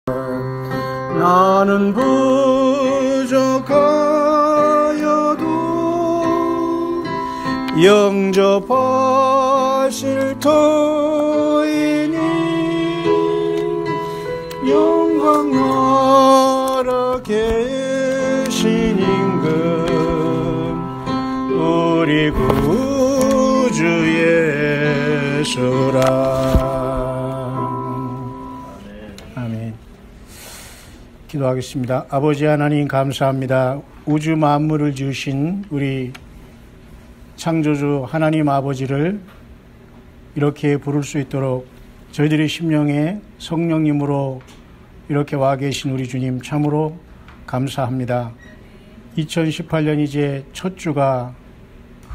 나는 부족하여도 영접하실 터이니 영광 나라 계신 임금 우리 구주 예수라. 기도하겠습니다. 아버지 하나님 감사합니다. 우주 만물을 지으신 우리 창조주 하나님 아버지를 이렇게 부를 수 있도록 저희들의 심령에 성령님으로 이렇게 와 계신 우리 주님 참으로 감사합니다. 2018년 이제 첫 주가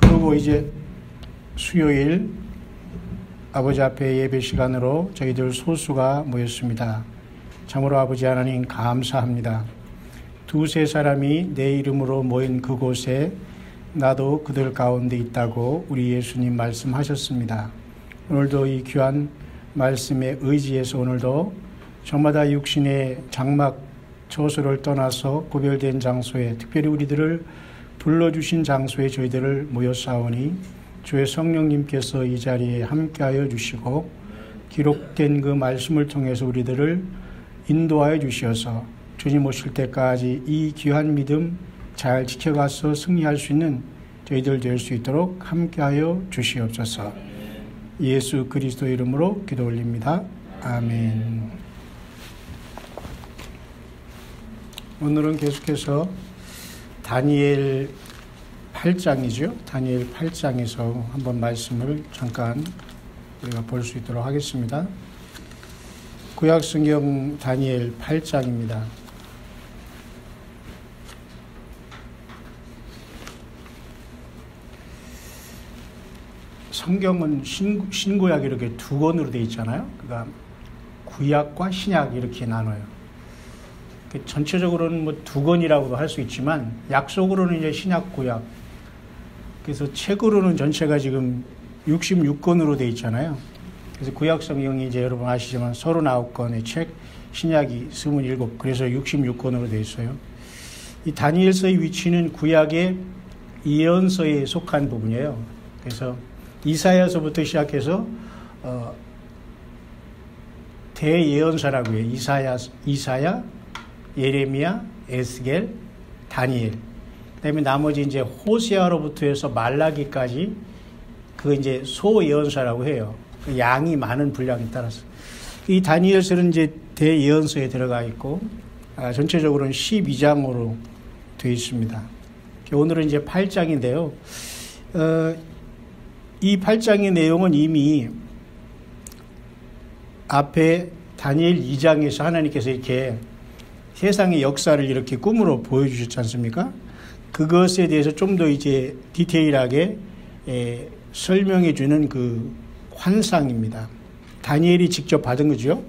흐르고 이제 수요일 아버지 앞에 예배 시간으로 저희들 소수가 모였습니다. 참으로 아버지 하나님 감사합니다. 두세 사람이 내 이름으로 모인 그곳에 나도 그들 가운데 있다고 우리 예수님 말씀하셨습니다. 오늘도 이 귀한 말씀에 의지해서 오늘도 저마다 육신의 장막 처소를 떠나서 구별된 장소에 특별히 우리들을 불러주신 장소에 저희들을 모였사오니 주의 성령님께서 이 자리에 함께하여 주시고 기록된 그 말씀을 통해서 우리들을 인도하여 주시어서 주님 오실 때까지 이 귀한 믿음 잘 지켜가서 승리할 수 있는 저희들 될 수 있도록 함께하여 주시옵소서. 예수 그리스도 이름으로 기도 올립니다. 아멘. 오늘은 계속해서 다니엘 8장이죠. 다니엘 8장에서 한번 말씀을 잠깐 우리가 볼 수 있도록 하겠습니다. 구약성경 다니엘 8장입니다. 성경은 신구약 이렇게 두 권으로 되어 있잖아요. 그러니까 구약과 신약 이렇게 나눠요. 전체적으로는 뭐 두 권이라고도 할 수 있지만 약속으로는 이제 신약 구약. 그래서 책으로는 전체가 지금 66권으로 되어 있잖아요. 그래서 구약 성경이 이제 여러분 아시지만 39권의 책, 신약이 27, 그래서 66권으로 되어 있어요. 이 다니엘서의 위치는 구약의 예언서에 속한 부분이에요. 그래서 이사야서부터 시작해서 대예언서라고 해요. 이사야, 예레미야, 에스겔, 다니엘. 그다음에 나머지 이제 호세아로부터 해서 말라기까지 그 이제 소예언서라고 해요. 그 양이 많은 분량에 따라서. 이 다니엘서는 이제 대예언서에 들어가 있고, 전체적으로는 12장으로 되어 있습니다. 오늘은 이제 8장인데요. 이 8장의 내용은 이미 앞에 다니엘 2장에서 하나님께서 이렇게 세상의 역사를 이렇게 꿈으로 보여주셨지 않습니까? 그것에 대해서 좀 더 이제 디테일하게 설명해 주는 그 환상입니다. 다니엘이 직접 받은 거죠.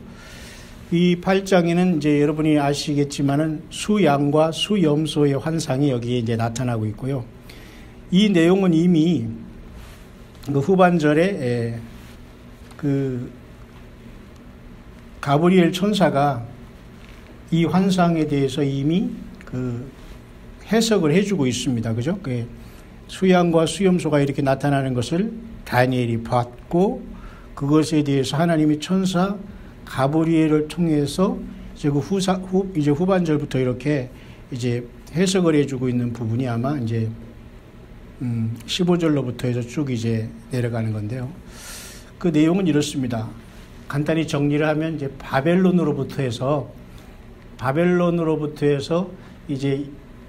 이 8장에는 이제 여러분이 아시겠지만은 수양과 수염소의 환상이 여기에 이제 나타나고 있고요. 이 내용은 이미 그 후반절에 그 가브리엘 천사가 이 환상에 대해서 이미 그 해석을 해주고 있습니다. 그죠? 그 수양과 수염소가 이렇게 나타나는 것을 다니엘이 봤고 그것에 대해서 하나님이 천사 가브리엘을 통해서 이제 이제 후반절부터 이렇게 이제 해석을 해주고 있는 부분이 아마 이제 15절로부터 해서 쭉 이제 내려가는 건데요. 그 내용은 이렇습니다. 간단히 정리를 하면 이제 바벨론으로부터 해서 이제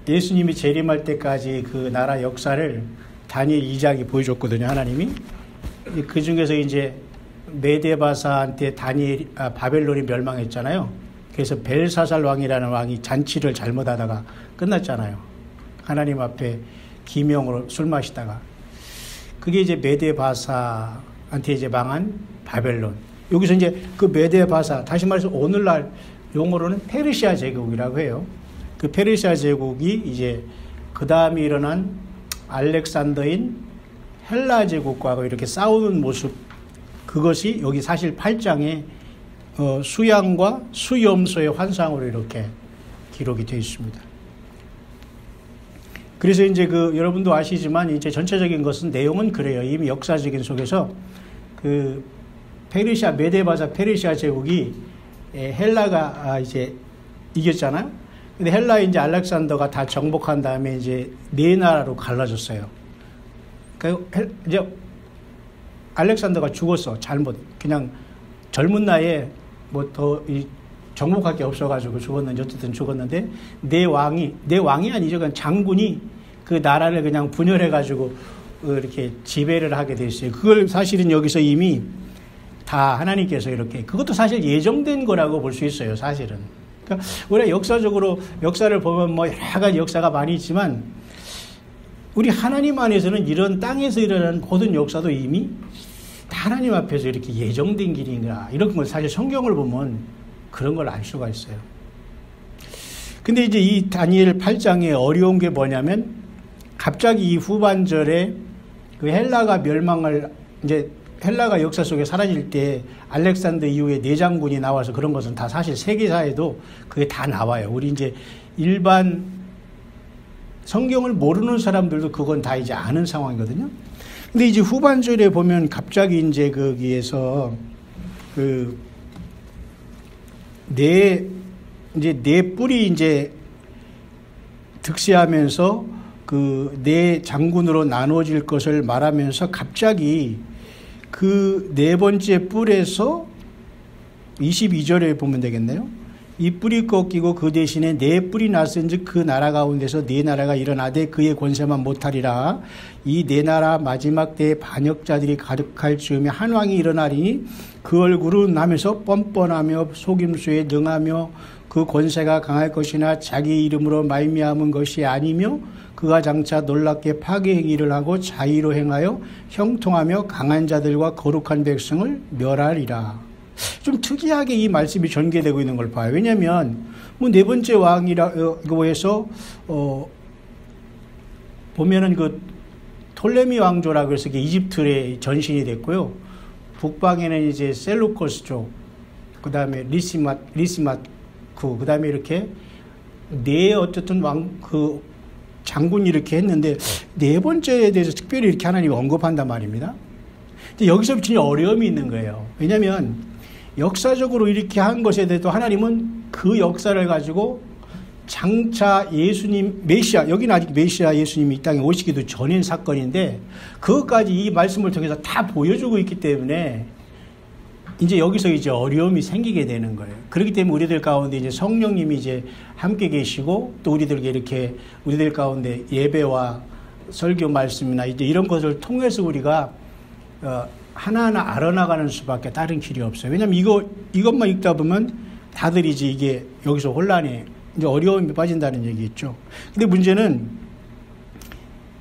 예수님이 재림할 때까지 그 나라 역사를 다니엘 2장이 보여줬거든요. 하나님이. 그 중에서 이제 메데바사한테 바벨론이 멸망했잖아요. 그래서 벨사살 왕이라는 왕이 잔치를 잘못하다가 끝났잖아요. 하나님 앞에 기명으로 술 마시다가. 그게 이제 메데바사한테 이제 망한 바벨론. 여기서 이제 그 메데바사, 다시 말해서 오늘날 용어로는 페르시아 제국이라고 해요. 그 페르시아 제국이 이제 그 다음에 일어난 알렉산더인 헬라 제국과 이렇게 싸우는 모습, 그것이 여기 사실 8장에 수양과 수염소의 환상으로 이렇게 기록이 되어 있습니다. 그래서 이제 여러분도 아시지만 이제 전체적인 것은 내용은 그래요. 이미 역사적인 속에서 페르시아 메데바사 페르시아 제국이 헬라가 이제 이겼잖아요. 근데 헬라 이제 알렉산더가 다 정복한 다음에 이제 네 나라로 갈라졌어요. 이제 알렉산더가 죽었어. 잘못 그냥 젊은 나이에 뭐 더 정복할 게 없어가지고 죽었는지 어쨌든 죽었는데 내 왕이 아니죠. 그냥 장군이 그 나라를 그냥 분열해가지고 이렇게 지배를 하게 됐어요. 그걸 사실은 여기서 이미 다 하나님께서 이렇게 그것도 사실 예정된 거라고 볼 수 있어요. 사실은. 그러니까 우리가 역사적으로 역사를 보면 뭐 여러 가지 역사가 많이 있지만 우리 하나님 안에서는 이런 땅에서 일어나는 모든 역사도 이미 다 하나님 앞에서 이렇게 예정된 길인가 이런 걸 사실 성경을 보면 그런 걸 알 수가 있어요. 근데 이제 이 다니엘 8장의 어려운 게 뭐냐면 갑자기 이 후반절에 그 헬라가 멸망을 이제 헬라가 역사 속에 사라질 때 알렉산더 이후에 내장군이 나와서 그런 것은 다 사실 세계사에도 그게 다 나와요. 우리 이제 일반 성경을 모르는 사람들도 그건 다 이제 아는 상황이거든요. 근데 이제 후반절에 보면 갑자기 이제 거기에서 네 뿔이 이제 득세하면서 네 장군으로 나누어질 것을 말하면서 갑자기 그 네 번째 뿔에서 22절에 보면 되겠네요. 이 뿔이 꺾이고 그 대신에 네 뿔이 났은즉 그 나라 가운데서 네 나라가 일어나되 그의 권세만 못하리라. 이 네 나라 마지막 때에 반역자들이 가득할 즈음에 한 왕이 일어나리니 그 얼굴은 하면서 뻔뻔하며 속임수에 능하며 그 권세가 강할 것이나 자기 이름으로 말미암은 것이 아니며 그가 장차 놀랍게 파괴 행위를 하고 자의로 행하여 형통하며 강한 자들과 거룩한 백성을 멸하리라. 좀 특이하게 이 말씀이 전개되고 있는 걸 봐요. 왜냐하면 뭐 네 번째 왕이라고 해서 보면은 그 톨레미 왕조라고 해서 이집트에 전신이 됐고요. 북방에는 이제 셀루코스 쪽, 그 다음에 리시마쿠, 그 다음에 이렇게 네 어쨌든 장군이 이렇게 했는데 네 번째에 대해서 특별히 이렇게 하나님이 언급한단 말입니다. 근데 여기서 진짜 어려움이 있는 거예요. 왜냐하면 역사적으로 이렇게 한 것에 대해서 하나님은 그 역사를 가지고 장차 예수님 메시아, 여기는 아직 메시아 예수님이 이 땅에 오시기도 전인 사건인데 그것까지 이 말씀을 통해서 다 보여주고 있기 때문에 이제 여기서 이제 어려움이 생기게 되는 거예요. 그렇기 때문에 우리들 가운데 이제 성령님이 이제 함께 계시고 또 우리들에게 이렇게 우리들 가운데 예배와 설교 말씀이나 이제 이런 것을 통해서 우리가 하나하나 알아나가는 수밖에 다른 길이 없어요. 왜냐하면 이것만 읽다 보면 다들 이제 이게 여기서 혼란에 이제 어려움이 빠진다는 얘기겠죠. 근데 문제는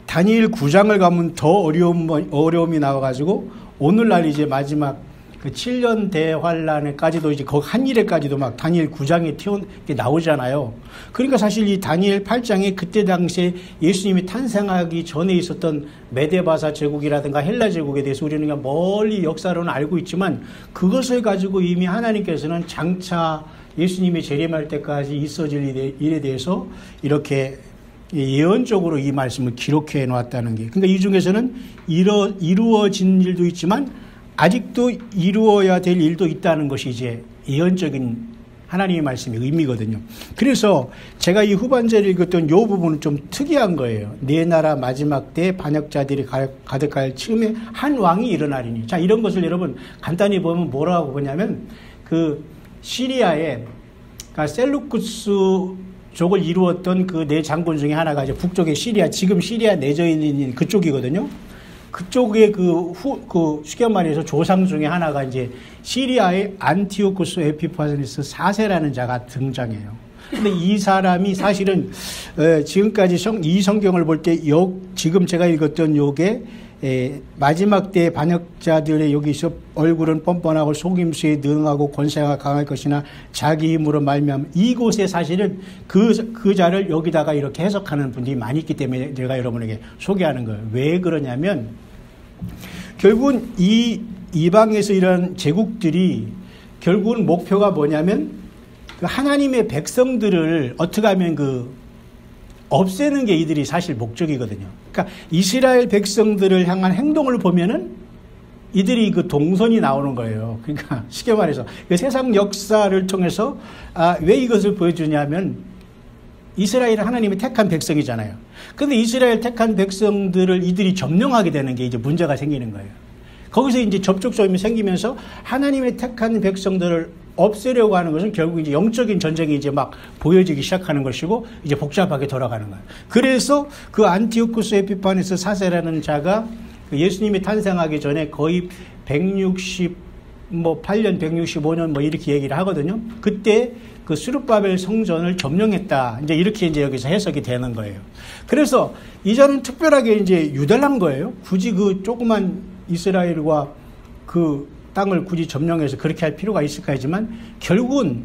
다니엘 9장을 가면 더 어려움이 나와가지고 오늘날 이제 마지막 그 7년 대환란에까지도 이제 그 한일에까지도 막 다니엘 9장에 나오잖아요. 그러니까 사실 이 다니엘 8장에 그때 당시에 예수님이 탄생하기 전에 있었던 메데바사 제국이라든가 헬라 제국에 대해서 우리는 그냥 멀리 역사로는 알고 있지만 그것을 가지고 이미 하나님께서는 장차 예수님이 재림할 때까지 있어질 일에 대해서 이렇게 예언적으로 이 말씀을 기록해 놓았다는 게, 그러니까 이 중에서는 이루어진 일도 있지만 아직도 이루어야 될 일도 있다는 것이 이제 예언적인 하나님의 말씀의 의미거든요. 그래서 제가 이 후반절에 읽었던 이 부분은 좀 특이한 거예요. 네 나라 마지막 때 반역자들이 가득할 즈음에 한 왕이 일어나리니. 자, 이런 것을 여러분 간단히 보면 뭐라고 보냐면 그 시리아의 그러니까 셀루쿠스족을 이루었던 그 네 장군 중에 하나가 이제 북쪽의 시리아, 지금 시리아 내져 있는 그쪽이거든요. 그쪽의 쉽게 말해서 조상 중에 하나가 이제 시리아의 안티오쿠스 에피파네스 4세라는 자가 등장해요. 근데 이 사람이 사실은 지금까지 이 성경을 볼 때 지금 제가 읽었던 요게 마지막 때 반역자들의 여기서 얼굴은 뻔뻔하고 속임수에 능하고 권세가 강할 것이나 자기 힘으로 말미암아 이곳에 사실은 그 자를 여기다가 이렇게 해석하는 분들이 많이 있기 때문에 제가 여러분에게 소개하는 거예요. 왜 그러냐면 결국은 이 이방에서 이런 제국들이 결국은 목표가 뭐냐면 그 하나님의 백성들을 어떻게 하면 없애는 게 이들이 사실 목적이거든요. 그러니까 이스라엘 백성들을 향한 행동을 보면은 이들이 그 동선이 나오는 거예요. 그러니까 쉽게 말해서 그 세상 역사를 통해서 왜 이것을 보여주냐면 이스라엘은 하나님의 택한 백성이잖아요. 그런데 이스라엘 택한 백성들을 이들이 점령하게 되는 게 이제 문제가 생기는 거예요. 거기서 이제 접촉점이 생기면서 하나님의 택한 백성들을 없애려고 하는 것은 결국 이제 영적인 전쟁이 이제 막 보여지기 시작하는 것이고 이제 복잡하게 돌아가는 거예요. 그래서 그 안티오쿠스 에피파네스 4세라는 자가 예수님이 탄생하기 전에 거의 168년, 165년 뭐 이렇게 얘기를 하거든요. 그때 그 스룹바벨 성전을 점령했다. 이제 이렇게 이제 여기서 해석이 되는 거예요. 그래서 이전은 특별하게 이제 유달한 거예요. 굳이 그 조그만 이스라엘과 그 땅을 굳이 점령해서 그렇게 할 필요가 있을까 하지만 결국은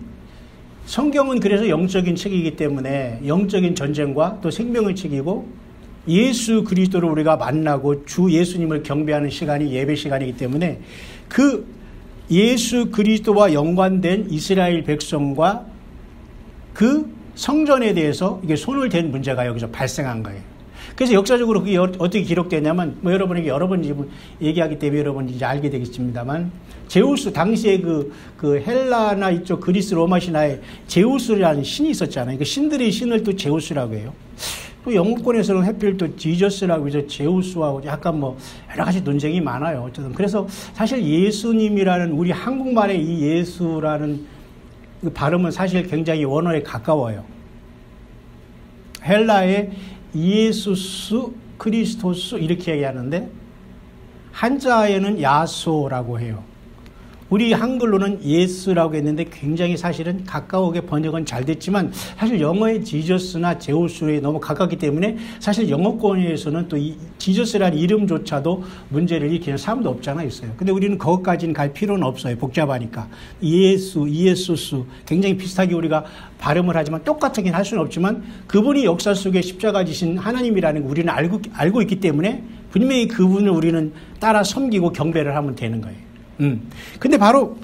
성경은 그래서 영적인 책이기 때문에 영적인 전쟁과 또 생명의 책이고 예수 그리스도를 우리가 만나고 주 예수님을 경배하는 시간이 예배 시간이기 때문에 그 예수 그리스도와 연관된 이스라엘 백성과 그 성전에 대해서 이게 손을 댄 문제가 여기서 발생한 거예요. 그래서 역사적으로 그게 어떻게 기록되냐면 여러분에게 여러 번 얘기하기 때문에 여러분이 이제 알게 되겠습니다만 제우스 당시에 그 헬라나 이쪽 그리스 로마 신화에 제우스라는 신이 있었잖아요. 그 신들의 신을 또 제우스라고 해요. 또 영어권에서는 하필 또 지저스라고 해서 제우스하고 약간 뭐 여러 가지 논쟁이 많아요. 어쨌든 그래서 사실 예수님이라는 우리 한국말의 이 예수라는 그 발음은 사실 굉장히 원어에 가까워요. 헬라의 이에수스 크리스토스 이렇게 얘기하는데 한자에는 야소라고 해요. 우리 한글로는 예수라고 했는데 굉장히 사실은 가까우게 번역은 잘 됐지만 사실 영어의 지저스나 제우스에 너무 가깝기 때문에 사실 영어권에서는 또 이 지저스라는 이름조차도 문제를 일으키는 사람도 없잖아 있어요. 근데 우리는 거기까지는 갈 필요는 없어요. 복잡하니까. 예수, 이에수스 굉장히 비슷하게 우리가 발음을 하지만 똑같긴 할 수는 없지만 그분이 역사 속에 십자가 지신 하나님이라는 거 우리는 알고 있기 때문에 분명히 그분을 우리는 따라 섬기고 경배를 하면 되는 거예요. 근데 바로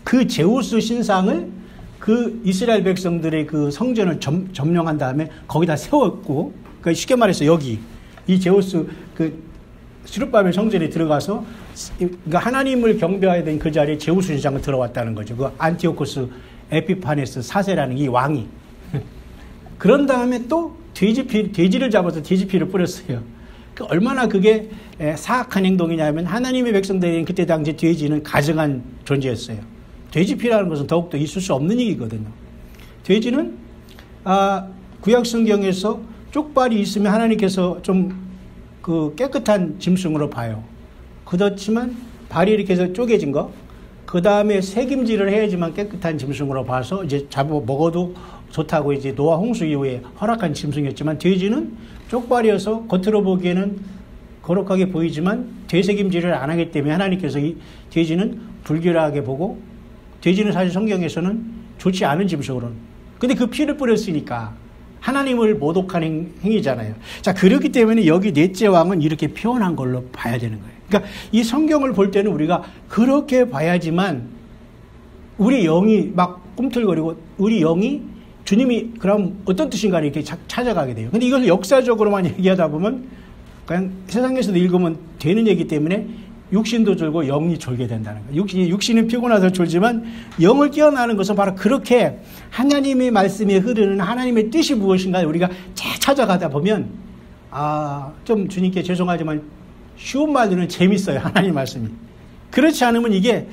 그 제우스 신상을 그 이스라엘 백성들의 그 성전을 점령한 다음에 거기다 세웠고, 그러니까 쉽게 말해서 여기 이 제우스 그 스룹바벨 성전에 들어가서 그러니까 하나님을 경배해야 되는 그 자리에 제우스 신상을 들어왔다는 거죠. 그 안티오코스 에피파네스 4세라는 이 왕이. 그런 다음에 또 돼지를 잡아서 돼지피를 뿌렸어요. 얼마나 그게 사악한 행동이냐면 하나님의 백성들에게는 그때 당시 돼지는 가증한 존재였어요. 돼지피라는 것은 더욱더 있을 수 없는 얘기거든요. 돼지는 구약 성경에서 쪽발이 있으면 하나님께서 좀 그 깨끗한 짐승으로 봐요. 그렇지만 발이 이렇게 해서 쪼개진 거, 그 다음에 새김질을 해야지만 깨끗한 짐승으로 봐서 이제 잡아 먹어도 좋다고 이제 노아 홍수 이후에 허락한 짐승이었지만 돼지는 쪽발이어서 겉으로 보기에는 거룩하게 보이지만 되새김질을 안 하기 때문에 하나님께서 이 돼지는 불결하게 보고 돼지는 사실 성경에서는 좋지 않은 짐승으로는. 근데 그 피를 뿌렸으니까 하나님을 모독하는 행위잖아요. 자, 그렇기 때문에 여기 넷째 왕은 이렇게 표현한 걸로 봐야 되는 거예요. 그러니까 이 성경을 볼 때는 우리가 그렇게 봐야지만 우리 영이 막 꿈틀거리고 우리 영이 주님이 그럼 어떤 뜻인가 이렇게 찾아가게 돼요. 근데 이걸 역사적으로만 얘기하다 보면 그냥 세상에서도 읽으면 되는 얘기 때문에 육신도 졸고 영이 졸게 된다는 거예요. 육신은 피곤해서 졸지만 영을 깨어나는 것은 바로 그렇게 하나님의 말씀에 흐르는 하나님의 뜻이 무엇인가 우리가 찾아가다 보면 좀 주님께 죄송하지만 쉬운 말들은 재밌어요. 하나님 말씀이. 그렇지 않으면 이게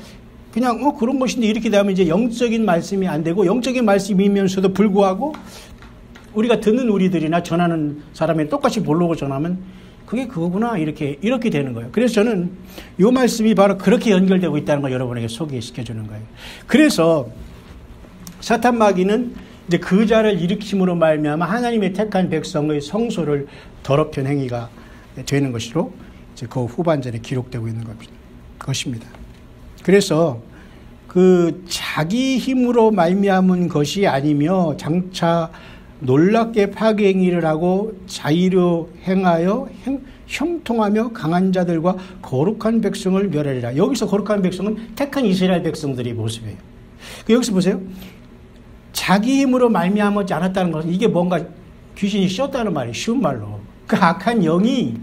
그냥 그런 것인데 이렇게 되면 이제 영적인 말씀이 안 되고 영적인 말씀이면서도 불구하고 우리가 듣는 우리들이나 전하는 사람이 똑같이 모르고 전하면 그게 그거구나 이렇게 되는 거예요. 그래서 저는 이 말씀이 바로 그렇게 연결되고 있다는 걸 여러분에게 소개시켜 주는 거예요. 그래서 사탄 마귀는 이제 그 자를 일으킴으로 말미암아 하나님의 택한 백성의 성소를 더럽힌 행위가 되는 것으로 이제 그 후반전에 기록되고 있는 것입니다. 그래서 그 자기 힘으로 말미암은 것이 아니며 장차 놀랍게 파괴 행위를 하고 자의로 행하여 형통하며 강한 자들과 거룩한 백성을 멸하리라. 여기서 거룩한 백성은 택한 이스라엘 백성들의 모습이에요. 여기서 보세요. 자기 힘으로 말미암지 않았다는 것은 이게 뭔가 귀신이 씌었다는 말이에요. 쉬운 말로. 그 악한 영이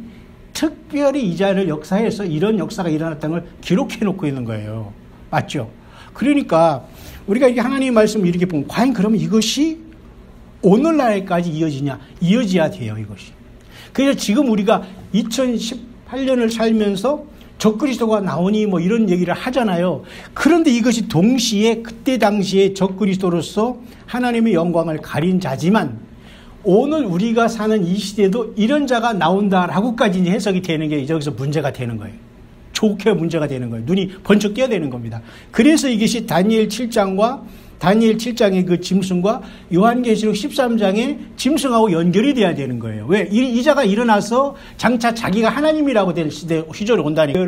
특별히 이 자를 역사해서 이런 역사가 일어났다는 걸 기록해 놓고 있는 거예요. 맞죠? 그러니까 우리가 이렇게 하나님의 말씀을 이렇게 보면 과연 그러면 이것이 오늘날까지 이어지냐? 이어져야 돼요, 이것이. 그래서 지금 우리가 2018년을 살면서 적그리스도가 나오니 뭐 이런 얘기를 하잖아요. 그런데 이것이 동시에 그때 당시에 적그리스도로서 하나님의 영광을 가린 자지만 오늘 우리가 사는 이 시대에도 이런 자가 나온다라고까지 해석이 되는 게 여기서 문제가 되는 거예요. 좋게 문제가 되는 거예요. 눈이 번쩍 띄어야 되는 겁니다. 그래서 이것이 다니엘 7장의 그 짐승과 요한계시록 13장의 짐승하고 연결이 돼야 되는 거예요. 왜? 이 자가 일어나서 장차 자기가 하나님이라고 될 시절이 온다니까.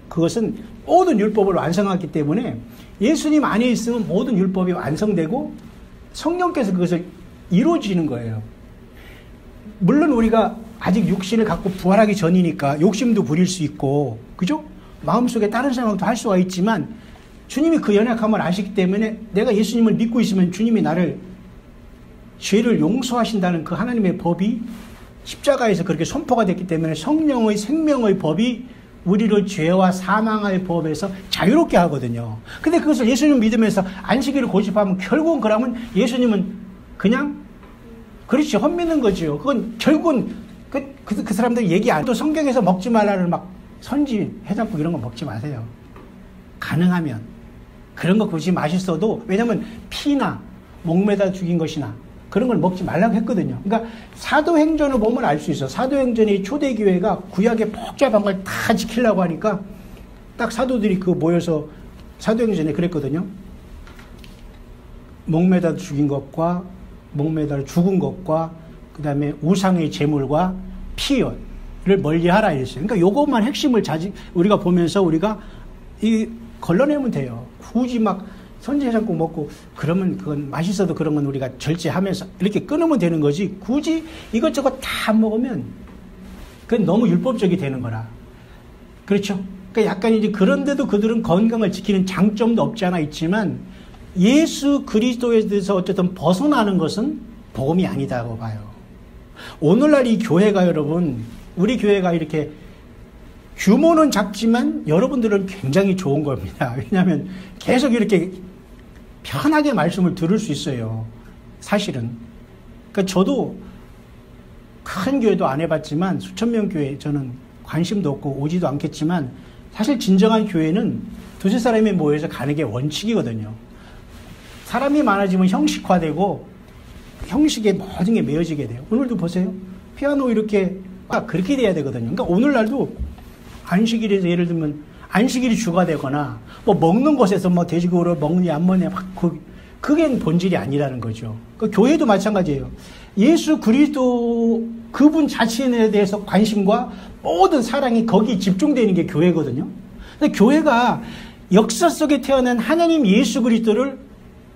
그것은 모든 율법을 완성했기 때문에 예수님 안에 있으면 모든 율법이 완성되고 성령께서 그것을 이루어지는 거예요. 물론 우리가 아직 육신을 갖고 부활하기 전이니까 욕심도 부릴 수 있고, 그죠? 마음속에 다른 생각도 할 수가 있지만 주님이 그 연약함을 아시기 때문에 내가 예수님을 믿고 있으면 주님이 나를 죄를 용서하신다는 그 하나님의 법이 십자가에서 그렇게 선포가 됐기 때문에 성령의 생명의 법이 우리를 죄와 사망의 법에서 자유롭게 하거든요. 근데 그것을 예수님 믿으면서 안식일을 고집하면 결국은 그러면 예수님은 그냥 그렇지 헛믿는 거죠. 그건 결국은 그 사람들 얘기 안 또 성경에서 먹지 말라는 막 선지 해장국 이런 거 먹지 마세요. 가능하면 그런 거 굳이 맛있어도 왜냐면 피나 목매다 죽인 것이나 그런 걸 먹지 말라고 했거든요. 그러니까 사도행전을 보면 알 수 있어. 사도행전의 초대교회가 구약의 복잡한 걸 다 지키려고 하니까 딱 사도들이 그 모여서 사도행전에 그랬거든요. 목매다 죽인 것과 목매다 죽은 것과 그 다음에 우상의 제물과 피를 멀리하라 이랬어요. 그러니까 요것만 핵심을 우리가 보면서 우리가 걸러내면 돼요. 굳이 막 선지해장국 먹고 그러면 그건 맛있어도 그런 건 우리가 절제하면서 이렇게 끊으면 되는 거지. 굳이 이것저것 다 안 먹으면 그건 너무 율법적이 되는 거라. 그렇죠? 그러니까 약간 이제 그런데도 그들은 건강을 지키는 장점도 없지 않아 있지만 예수 그리스도에 대해서 어쨌든 벗어나는 것은 복음이 아니다고 봐요. 오늘날 이 교회가 여러분, 우리 교회가 이렇게 규모는 작지만 여러분들은 굉장히 좋은 겁니다. 왜냐하면 계속 이렇게 편하게 말씀을 들을 수 있어요. 사실은. 그러니까 저도 큰 교회도 안 해봤지만 수천 명 교회 저는 관심도 없고 오지도 않겠지만 사실 진정한 교회는 두세 사람이 모여서 가는 게 원칙이거든요. 사람이 많아지면 형식화되고 형식에 모든 게 매어지게 돼요. 오늘도 보세요. 피아노 이렇게 그렇게 돼야 되거든요. 그러니까 오늘날도 안식일에서 예를 들면 안식일이 주가 되거나 뭐 먹는 곳에서 뭐 돼지고기를 먹느냐 안 먹느냐 그게 본질이 아니라는 거죠. 그 교회도 마찬가지예요. 예수 그리스도 그분 자신에 대해서 관심과 모든 사랑이 거기 집중되는 게 교회거든요. 근데 교회가 역사 속에 태어난 하나님 예수 그리스도를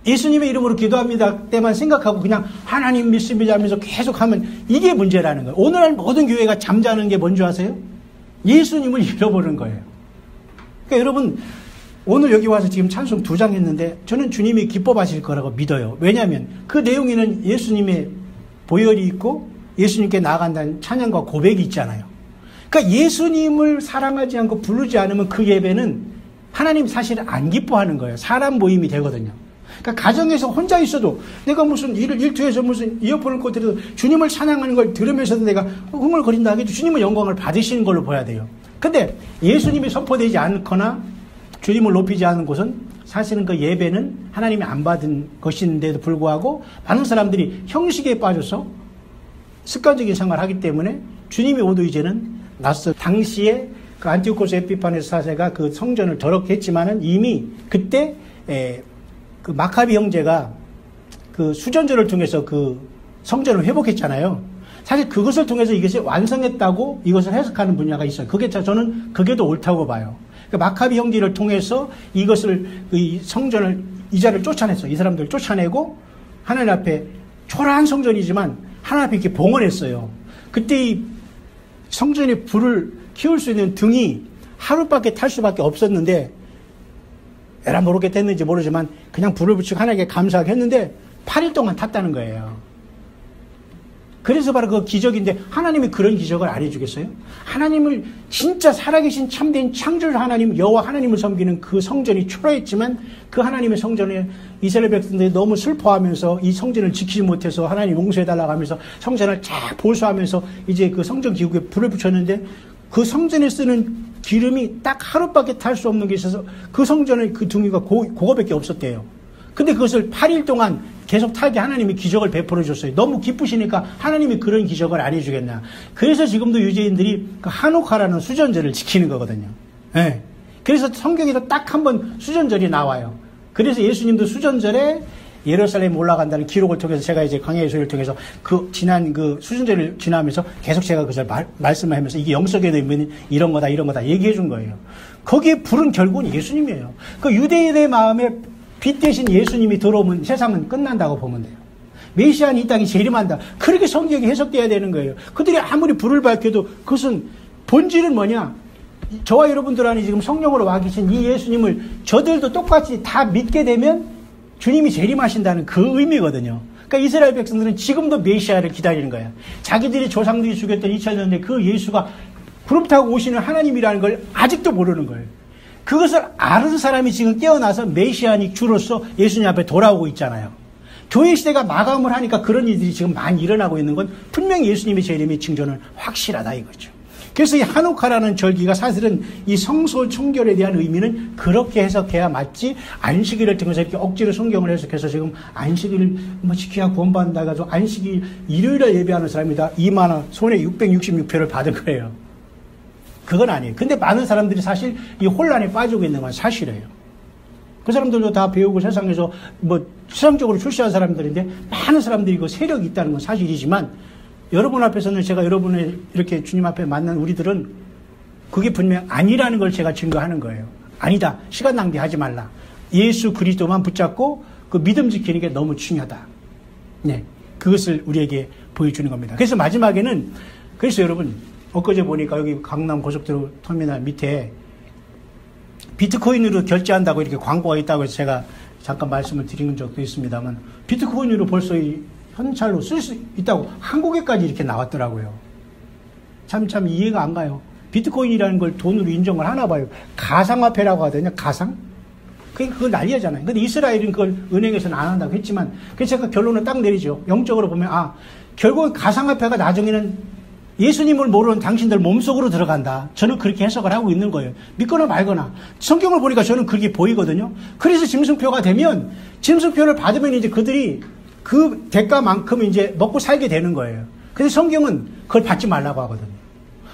예수님의 이름으로 기도합니다 때만 생각하고 그냥 하나님 믿습니다 하면서 계속하면 이게 문제라는 거예요. 오늘날 모든 교회가 잠자는 게 뭔지 아세요? 예수님을 잃어버린 거예요. 그러니까 여러분 오늘 여기 와서 지금 찬송 2장 했는데 저는 주님이 기뻐하실 거라고 믿어요. 왜냐하면 그 내용에는 예수님의 보혈이 있고 예수님께 나아간다는 찬양과 고백이 있잖아요. 그러니까 예수님을 사랑하지 않고 부르지 않으면 그 예배는 하나님 사실 안 기뻐하는 거예요. 사람 모임이 되거든요. 그러니까 가정에서 혼자 있어도 내가 무슨 일터에서 무슨 이어폰을 꽂더라도 주님을 찬양하는 걸 들으면서도 내가 흥얼거린다 하겠죠. 주님은 영광을 받으시는 걸로 보야 돼요. 근데 예수님이 선포되지 않거나 주님을 높이지 않은 곳은 사실은 그 예배는 하나님이 안 받은 것인데도 불구하고 많은 사람들이 형식에 빠져서 습관적인 생활을 하기 때문에 주님이 오도 이제는 낯서 당시에 그 안티오코스 에피파네스 사세가 그 성전을 더럽게 했지만은 이미 그때 그 마카비 형제가 그 수전제를 통해서 그 성전을 회복했잖아요. 사실 그것을 통해서 이것이 완성했다고 이것을 해석하는 분야가 있어요. 저는 그게 더 옳다고 봐요. 그 마카비 형제를 통해서 이것을 이 성전을 이자를 쫓아냈어. 이 사람들을 쫓아내고 하나님 앞에 초라한 성전이지만 하나님 앞에 이렇게 봉헌했어요. 그때 성전에 불을 키울 수 있는 등이 하루밖에 탈 수밖에 없었는데, 에라 모르게 됐는지 모르지만 그냥 불을 붙이고 하나님께 감사하게 했는데 8일 동안 탔다는 거예요. 그래서 바로 그 기적인데, 하나님이 그런 기적을 안 해주겠어요? 하나님을 진짜 살아계신 참된 창조주 하나님, 여호와 하나님을 섬기는 그 성전이 초라했지만, 그 하나님의 성전에 이스라엘 백성들이 너무 슬퍼하면서 이 성전을 지키지 못해서 하나님 용서해달라고 하면서 성전을 쫙 보수하면서 이제 그 성전 기구에 불을 붙였는데, 그 성전에 쓰는 기름이 딱 하루밖에 탈 수 없는 게 있어서 그 성전의 그 둥이가 그거밖에 없었대요. 근데 그것을 8일 동안 계속 타게 하나님이 기적을 베풀어 줬어요. 너무 기쁘시니까 하나님이 그런 기적을 안 해주겠나. 그래서 지금도 유대인들이 그 하누카라는 수전절을 지키는 거거든요. 네. 그래서 성경에도 딱 한 번 수전절이 나와요. 그래서 예수님도 수전절에 예루살렘 올라간다는 기록을 통해서 제가 이제 광야의 소리를 통해서 그 지난 그 수전절을 지나면서 계속 제가 그것을 말씀을 하면서 이게 영적인 의미는 이런 거다 얘기해 준 거예요. 거기에 불은 결국은 예수님이에요. 그 유대인의 마음에 빛 대신 예수님이 들어오면 세상은 끝난다고 보면 돼요. 메시아는 이 땅이 재림한다. 그렇게 성경이 해석돼야 되는 거예요. 그들이 아무리 불을 밝혀도 그것은 본질은 뭐냐? 저와 여러분들 안에 지금 성령으로 와 계신 이 예수님을 저들도 똑같이 다 믿게 되면 주님이 재림하신다는 그 의미거든요. 그러니까 이스라엘 백성들은 지금도 메시아를 기다리는 거야. 자기들이 조상들이 죽였던 2000년 대 그 예수가 구름 타고 오시는 하나님이라는 걸 아직도 모르는 거예요. 그것을 아는 사람이 지금 깨어나서 메시아닉 주로서 예수님 앞에 돌아오고 있잖아요. 교회 시대가 마감을 하니까 그런 일들이 지금 많이 일어나고 있는 건 분명히 예수님의 재림의 징조는 확실하다 이거죠. 그래서 이 하누카라는 절기가 사실은 이 성소 청결에 대한 의미는 그렇게 해석해야 맞지, 안식일을 통해서 이렇게 억지로 성경을 해석해서 지금 안식일을 뭐 지켜야 구원받는다 해가지고 안식일 일요일에 예배하는 사람이다 2만원 손에 666표를 받은 거예요. 그건 아니에요. 근데 많은 사람들이 사실 이 혼란에 빠지고 있는 건 사실이에요. 그 사람들도 다 배우고 세상에서 뭐 세상적으로 출세한 사람들인데 많은 사람들이 그 세력이 있다는 건 사실이지만, 여러분 앞에서는 제가 여러분을 이렇게 주님 앞에 만난 우리들은 그게 분명 아니라는 걸 제가 증거하는 거예요. 아니다. 시간 낭비하지 말라. 예수 그리스도만 붙잡고 그 믿음 지키는 게 너무 중요하다. 네. 그것을 우리에게 보여주는 겁니다. 그래서 마지막에는, 그래서 여러분, 엊그제 보니까 여기 강남 고속도로 터미널 밑에 비트코인으로 결제한다고 이렇게 광고가 있다고 해서 제가 잠깐 말씀을 드린 적도 있습니다만, 비트코인으로 벌써 현찰로 쓸 수 있다고 한국에까지 이렇게 나왔더라고요. 참 이해가 안 가요. 비트코인이라는 걸 돈으로 인정을 하나 봐요. 가상화폐라고 하거든요. 가상? 그거 난리잖아요. 근데 이스라엘은 그걸 은행에서는 안 한다고 했지만, 그래서 제가 결론을 딱 내리죠. 영적으로 보면, 결국 가상화폐가 나중에는 예수님을 모르는 당신들 몸속으로 들어간다. 저는 그렇게 해석을 하고 있는 거예요. 믿거나 말거나. 성경을 보니까 저는 그렇게 보이거든요. 그래서 짐승표가 되면, 짐승표를 받으면 이제 그들이 그 대가만큼 이제 먹고 살게 되는 거예요. 근데 성경은 그걸 받지 말라고 하거든요.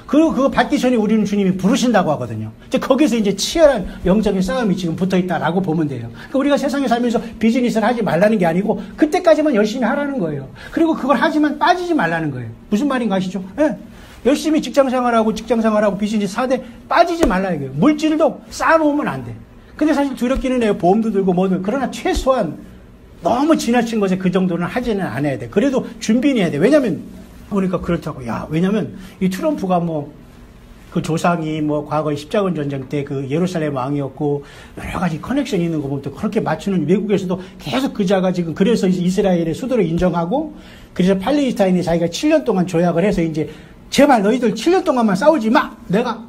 그리고 그거 받기 전에 우리는 주님이 부르신다고 하거든요. 이제 거기서 이제 치열한 영적인 싸움이 지금 붙어 있다라고 보면 돼요. 그러니까 우리가 세상에 살면서 비즈니스를 하지 말라는 게 아니고 그때까지만 열심히 하라는 거예요. 그리고 그걸 하지만 빠지지 말라는 거예요. 무슨 말인가 아시죠? 네. 열심히 직장생활하고 비즈니스 하되 빠지지 말라 이거예요. 물질도 쌓아놓으면 안 돼. 근데 사실 두렵기는 해요. 보험도 들고 뭐든. 그러나 최소한 너무 지나친 것에 그 정도는 하지는 않아야 돼. 그래도 준비는 해야 돼. 왜냐면, 보니까 그렇다고. 왜냐면, 이 트럼프가 그 조상이 과거에 십자군 전쟁 때 그 예루살렘 왕이었고, 여러 가지 커넥션이 있는 거 보면 또 그렇게 맞추는 외국에서도 계속 그자가 지금 그래서 이스라엘의 수도를 인정하고, 그래서 팔레스타인이 자기가 7년 동안 조약을 해서 이제, 제발 너희들 7년 동안만 싸우지 마! 내가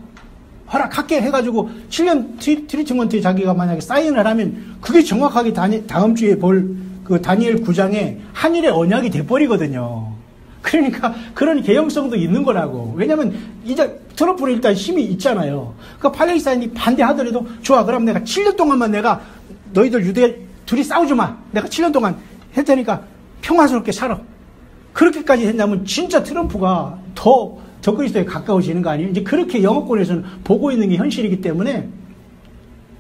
허락할게 해가지고 7년 트리트먼트에 자기가 만약에 사인을 하면 그게 정확하게 다음 주에 볼 그 다니엘 9장에 한일의 언약이 돼버리거든요. 그러니까 그런 개연성도 있는 거라고. 왜냐면 이제 트럼프는 일단 힘이 있잖아요. 그러니까 팔레스타인이 반대하더라도 좋아. 그럼 내가 7년 동안만 내가 너희들 유대 둘이 싸우지 마. 내가 7년 동안 할 테니까 평화스럽게 살아. 그렇게까지 된다면 진짜 트럼프가 더 적그리스도에 가까워지는 거 아니에요? 이제 그렇게 영어권에서는 보고 있는 게 현실이기 때문에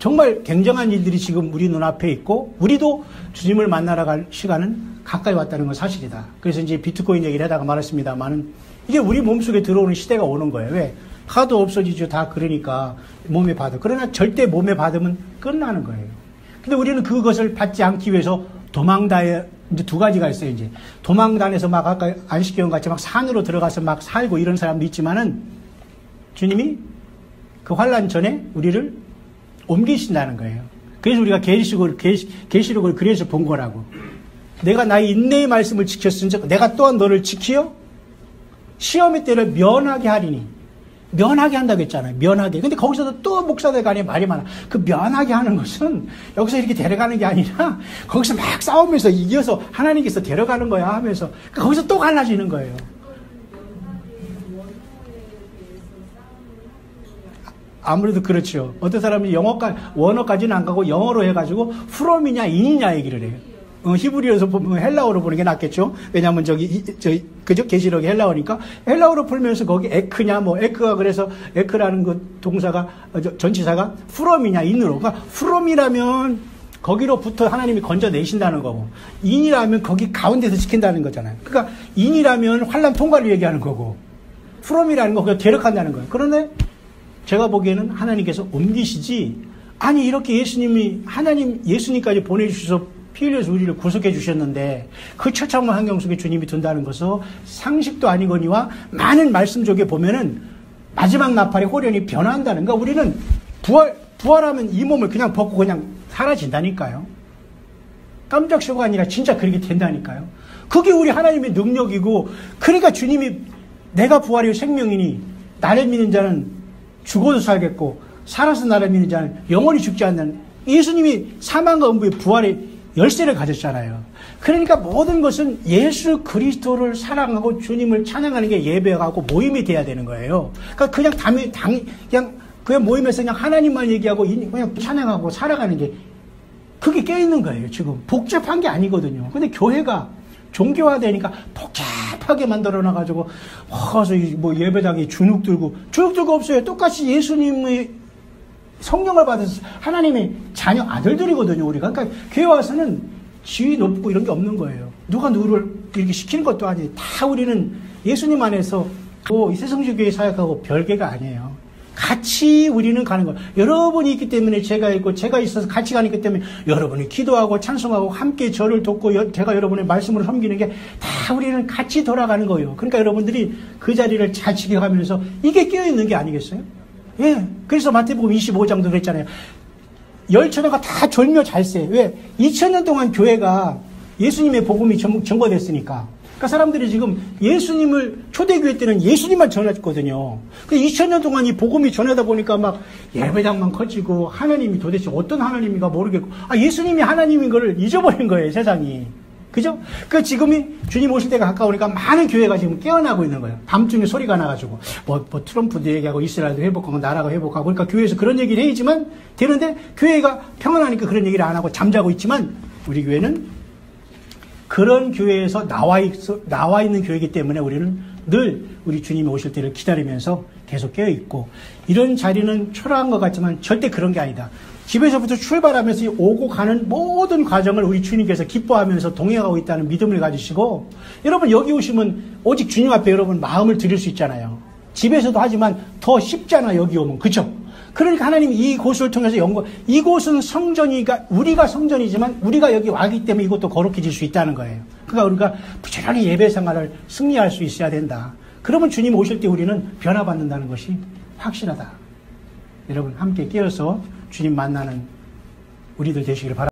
정말 굉장한 일들이 지금 우리 눈앞에 있고, 우리도 주님을 만나러 갈 시간은 가까이 왔다는 건 사실이다. 그래서 이제 비트코인 얘기를 하다가 말했습니다만은 이게 우리 몸속에 들어오는 시대가 오는 거예요. 왜? 하도 없어지죠. 다 그러니까 몸에 받아. 그러나 절대 몸에 받으면 끝나는 거예요. 근데 우리는 그것을 받지 않기 위해서 도망다녀야 이제 두 가지가 있어요. 이제 도망다녀서 막 아까 안식경 같이 막 산으로 들어가서 막 살고 이런 사람도 있지만은 주님이 그 환난 전에 우리를 옮기신다는 거예요. 그래서 우리가 계시록을 그래서 본 거라고. 내가 나의 인내의 말씀을 지켰은즉 내가 또한 너를 지키어 시험의 때를 면하게 하리니. 면하게 한다고 했잖아요. 면하게. 근데 거기서도 또 목사들 간에 말이 많아. 그 면하게 하는 것은 여기서 이렇게 데려가는 게 아니라 거기서 막 싸우면서 이겨서 하나님께서 데려가는 거야 하면서 거기서 또 갈라지는 거예요. 아무래도 그렇죠. 어떤 사람이 원어까지는 안 가고 영어로 해가지고 프롬이냐 인이냐 얘기를 해요. 히브리어에서 보면 헬라어로 보는 게 낫겠죠. 왜냐하면 그죠? 계시록이 헬라어니까 헬라어로 풀면서 거기 에크냐 에크가 그래서 에크라는 그 동사가 전치사가 프롬이냐 인으로. 그러니까 프롬이라면 거기로부터 하나님이 건져내신다는 거고 인이라면 거기 가운데서 지킨다는 거잖아요. 그러니까 인이라면 환난 통과를 얘기하는 거고 프롬이라는 거 그냥 데려간다는 거예요. 그런데 제가 보기에는 하나님께서 옮기시지 아니 이렇게 예수님까지 보내주셔서 피 흘려서 우리를 구속해 주셨는데 그 처참한 환경 속에 주님이 둔다는 것은 상식도 아니거니와 많은 말씀 속에 보면은 마지막 나팔의 호련이 변화한다는 거. 우리는 부활하면 이 몸을 그냥 벗고 그냥 사라진다니까요. 깜짝 쇼가 아니라 진짜 그렇게 된다니까요. 그게 우리 하나님의 능력이고 그러니까 주님이 내가 부활이요 생명이니 나를 믿는 자는 죽어도 살겠고 살아서 나를 믿는 자는 영원히 죽지 않는 예수님이 사망과 음부의 부활의 열쇠를 가졌잖아요. 그러니까 모든 것은 예수 그리스도를 사랑하고 주님을 찬양하는 게 예배하고 모임이 돼야 되는 거예요. 그러니까 그냥 모임에서 그냥 하나님만 얘기하고 그냥 찬양하고 살아가는 게 그게 깨있는 거예요. 지금 복잡한 게 아니거든요. 근데 교회가 종교화되니까 복잡하게 만들어놔가지고 와서 뭐 예배당에 주눅 들고 없어요. 똑같이 예수님의 성령을 받아서 하나님의 자녀 아들들이거든요, 우리가. 그러니까 교회 와서는 지위 높고 이런 게 없는 거예요. 누가 누구를 이렇게 시키는 것도 아니에요. 다 우리는 예수님 안에서 이 새성시 교회 사역하고 별개가 아니에요. 같이 우리는 가는 거예요. 여러분이 있기 때문에 제가 있고 제가 있어서 같이 가기 때문에 여러분이 기도하고 찬송하고 함께 저를 돕고 제가 여러분의 말씀으로 섬기는 게 다 우리는 같이 돌아가는 거예요. 그러니까 여러분들이 그 자리를 잘 지켜가면서 이게 깨어있는 게 아니겠어요? 예. 그래서 마태복음 25장도 그랬잖아요. 열처녀가 다 졸며 잘세. 왜? 2000년 동안 교회가 예수님의 복음이 증거됐으니까. 그러니까 사람들이 지금 예수님을 초대교회 때는 예수님만 전했거든요. 그 2000년 동안 이 복음이 전하다 보니까 막 예배당만 커지고 하나님이 도대체 어떤 하나님인가 모르겠고 예수님이 하나님인 걸 잊어버린 거예요, 세상이. 그죠? 그 지금이 주님 오실 때가 가까우니까 많은 교회가 지금 깨어나고 있는 거예요. 밤중에 소리가 나가지고 뭐 트럼프도 얘기하고 이스라엘도 회복하고 나라가 회복하고 그러니까 교회에서 그런 얘기를 해야지만 되는데 교회가 평안하니까 그런 얘기를 안 하고 잠자고 있지만 우리 교회는 그런 교회에서 나와 있는 교회이기 때문에 우리는 늘 우리 주님이 오실 때를 기다리면서 계속 깨어 있고 이런 자리는 초라한 것 같지만 절대 그런 게 아니다. 집에서부터 출발하면서 오고 가는 모든 과정을 우리 주님께서 기뻐하면서 동행하고 있다는 믿음을 가지시고 여러분 여기 오시면 오직 주님 앞에 여러분 마음을 드릴 수 있잖아요. 집에서도 하지만 더 쉽잖아 여기 오면. 그렇죠? 그러니까 하나님이 이곳을 통해서 이곳은 성전이니까 우리가 성전이지만 우리가 여기 왔기 때문에 이것도 거룩해질 수 있다는 거예요. 그러니까 우리가 부지런히 예배 생활을 승리할 수 있어야 된다. 그러면 주님 오실 때 우리는 변화받는다는 것이 확실하다. 여러분 함께 깨어서 주님 만나는 우리들 되시기를 바랍니다.